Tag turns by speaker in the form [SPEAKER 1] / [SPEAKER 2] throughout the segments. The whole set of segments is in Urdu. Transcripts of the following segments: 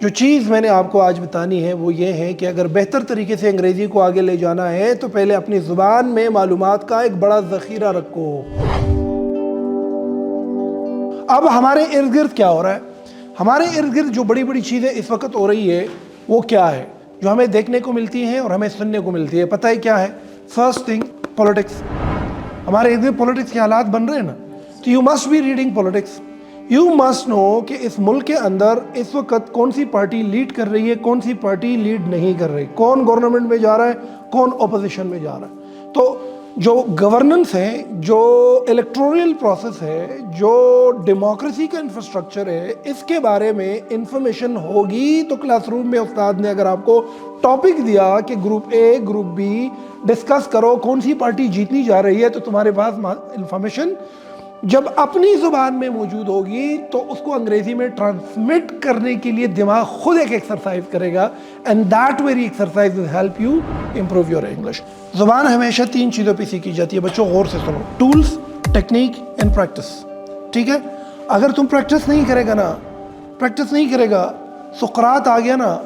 [SPEAKER 1] جو چیز میں نے آپ کو آج بتانی ہے وہ یہ ہے کہ اگر بہتر طریقے سے انگریزی کو آگے لے جانا ہے تو پہلے اپنی زبان میں معلومات کا ایک بڑا ذخیرہ رکھو۔ اب ہمارے ارد گرد کیا ہو رہا ہے؟ ہمارے ارد گرد جو بڑی بڑی چیزیں اس وقت ہو رہی ہے وہ کیا ہے جو ہمیں دیکھنے کو ملتی ہیں اور ہمیں سننے کو ملتی ہے؟ پتہ ہے کیا ہے؟ First thing, politics. ہمارے ارد گرد پولیٹکس کے حالات بن رہے ہیں نا، تو you must be reading politics. You must know کہ اس ملک کے اندر اس وقت کون سی پارٹی لیڈ کر رہی ہے، کون سی پارٹی لیڈ نہیں کر رہی، کون گورنمنٹ میں جا رہا ہے، کون اپوزیشن میں جا رہا ہے۔ تو جو گورننس ہے، جو الیکٹورل پروسیس ہے، جو ڈیموکریسی کا انفراسٹرکچر ہے، اس کے بارے میں انفارمیشن ہوگی تو کلاس روم میں استاد نے اگر آپ کو ٹاپک دیا کہ group a group B discuss کرو کون سی پارٹی جیتنی جا رہی ہے، تو تمہارے پاس انفارمیشن جب اپنی زبان میں موجود ہوگی تو اس کو انگریزی میں ٹرانسمٹ کرنے کے لیے دماغ خود ایک ایکسرسائز کرے گا، and that very exercise will help you improve your English. زبان ہمیشہ 3 چیزوں پہ سیکھی جاتی ہے بچوں، غور سے سنو، ٹولز، ٹیکنیک اینڈ پریکٹس، ٹھیک ہے؟ اگر تم پریکٹس نہیں کرے گا سقراط آ گیا نا،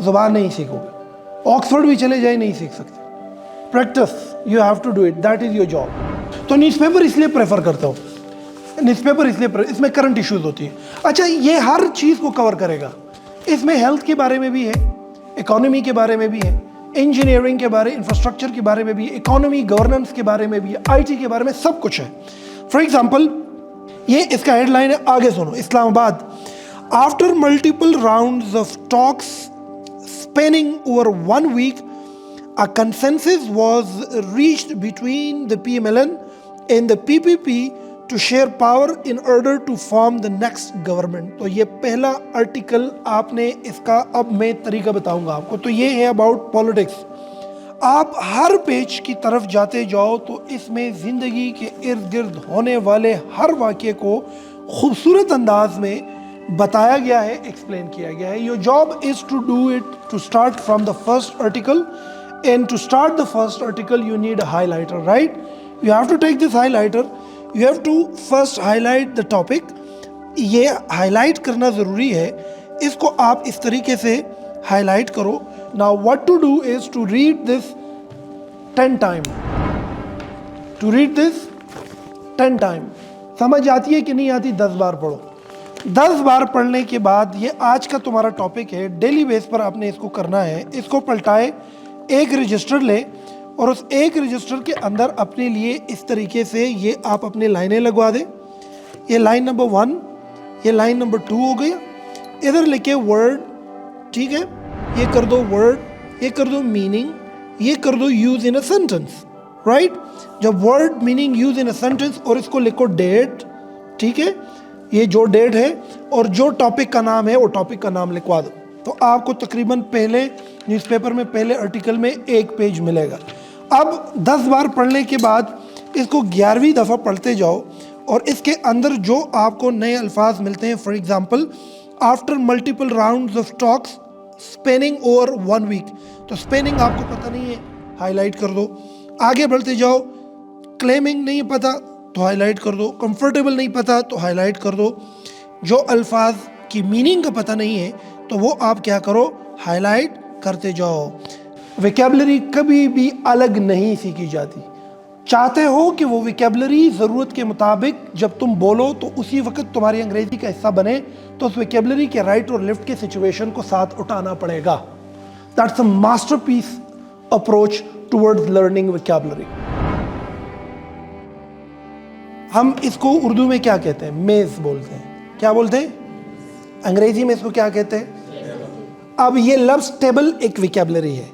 [SPEAKER 1] زبان نہیں سیکھو گے، آکسفورڈ بھی چلے جائے نہیں سیکھ سکتے۔ Practice, you have to do it, that is your job. تو نیوز پیپر اس لیے پریفر کرتا ہوں، نیوز پیپر اس لیے اس میں کرنٹ ایشوز ہوتی ہیں۔ اچھا، یہ ہر چیز کو کور کرے گا، اس میں ہیلتھ کے بارے میں بھی ہے، اکانومی کے بارے میں بھی ہے، انجینئرنگ کے بارے، انفراسٹرکچر کے بارے میں بھی، اکانومی گورننس کے بارے میں بھی، آئی ٹی کے بارے میں، سب کچھ ہے۔ فار ایگزامپل، یہ اس کا ہیڈ لائن ہے، آگے سنو۔ اسلام آباد، after multiple rounds of talks spanning over 1 week, a consensus was reached between the PMLN and the PPP to share power in order to form the next government۔ تو یہ پہلا آرٹیکل آپ نے اس کا، اب میں طریقہ بتاؤں گا آپ کو۔ تو یہ ہے اباؤٹ پولیٹکس۔ آپ ہر پیج کی طرف جاتے جاؤ تو اس میں زندگی کے ارد گرد ہونے والے ہر واقعے کو خوبصورت انداز میں بتایا گیا ہے، ایکسپلین کیا گیا ہے۔ Your job is to do it, to start from the first article, and to start the first article you need a highlighter, right? You have to take this highlighter, you have to first highlight the topic. یہ ہائی لائٹ کرنا ضروری ہے، اس کو آپ اس طریقے سے ہائی لائٹ کرو۔ Now what to do is to read this 10 time, to read this 10 time. سمجھ آتی ہے کہ نہیں آتی؟ 10 بار پڑھو۔ 10 بار پڑھنے کے بعد، یہ آج کا تمہارا ٹاپک ہے، ڈیلی بیس پر آپ نے اس کو کرنا ہے۔ اس کو پلٹائے، ایک رجسٹر لے اور اس ایک رجسٹر کے اندر اپنے لیے اس طریقے سے یہ آپ اپنے لائنیں لگوا دیں۔ یہ لائن نمبر 1، یہ لائن نمبر 2 ہو گیا۔ ادھر لکھے ورڈ، ٹھیک ہے؟ یہ کر دو ورڈ، یہ کر دو میننگ، یہ کر دو یوز ان اے سینٹنس، رائٹ؟ جب ورڈ، میننگ، یوز ان اے سینٹنس، اور اس کو لکھو ڈیٹ، ٹھیک ہے؟ یہ جو ڈیٹ ہے اور جو ٹاپک کا نام ہے وہ ٹاپک کا نام لکھوا دو، تو آپ کو تقریباً پہلے نیوز پیپر میں پہلے آرٹیکل میں 1 پیج ملے گا۔ اب 10 بار پڑھنے کے بعد اس کو 11ویں دفعہ پڑھتے جاؤ، اور اس کے اندر جو آپ کو نئے الفاظ ملتے ہیں، for example, after multiple rounds of talks spanning over 1 week، تو اسپیننگ آپ کو پتہ نہیں ہے، ہائی لائٹ کر دو۔ آگے بڑھتے جاؤ، کلیمنگ نہیں پتہ تو ہائی لائٹ کر دو، کمفرٹیبل نہیں پتہ تو ہائی لائٹ کر دو، جو الفاظ کی میننگ کا پتہ نہیں ہے تو وہ آپ کیا کرو، ہائی لائٹ کرتے جاؤ۔ ویکیبلری کبھی بھی الگ نہیں سیکھی جاتی۔ چاہتے ہو کہ وہ ویکیبلری ضرورت کے مطابق جب تم بولو تو اسی وقت تمہاری انگریزی کا حصہ بنے، تو اس ویکیبلری کے رائٹ اور لیفٹ کے سچویشن کو ساتھ اٹھانا پڑے گا۔ That's a masterpiece approach towards learning vocabulary. ہم اس کو اردو میں کیا کہتے ہیں؟ میز بولتے ہیں۔ کیا بولتے ہیں؟ انگریزی میں اس کو کیا کہتے ہیں؟ اب یہ لفظ ٹیبل ایک ویکیبلری ہے،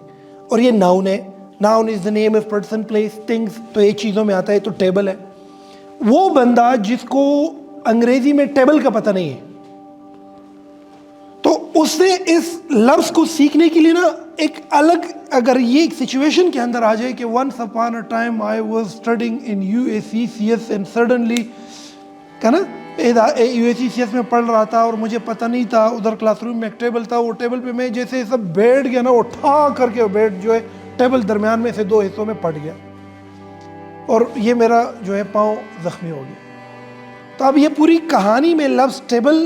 [SPEAKER 1] اور یہ ناؤن ہے۔ Noun is the name of person, place, things, تو یہ چیزوں میں آتا ہے، تو ٹیبل ہے۔ وہ بندہ جس کو انگریزی میں ٹیبل کا پتہ نہیں ہے، تو اس نے اس لفظ کو سیکھنے کے لیے نا ایک الگ، اگر یہ ایک سچویشن کے اندر آ جائے کہ once upon a time I was studying in UACCS and suddenly، کیا نا، UACCS میں پڑھ رہا تھا اور مجھے پتہ نہیں تھا، ادھر کلاس روم میں ایک ٹیبل تھا، وہ ٹیبل پہ میں جیسے سب بیٹھ گیا نا، اٹھا کر کے بیٹھ جو ہے ٹیبل درمیان میں سے 2 حصوں میں پڑ گیا، اور یہ میرا جو ہے پاؤں زخمی ہو گیا۔ تو اب یہ پوری کہانی میں لفظ ٹیبل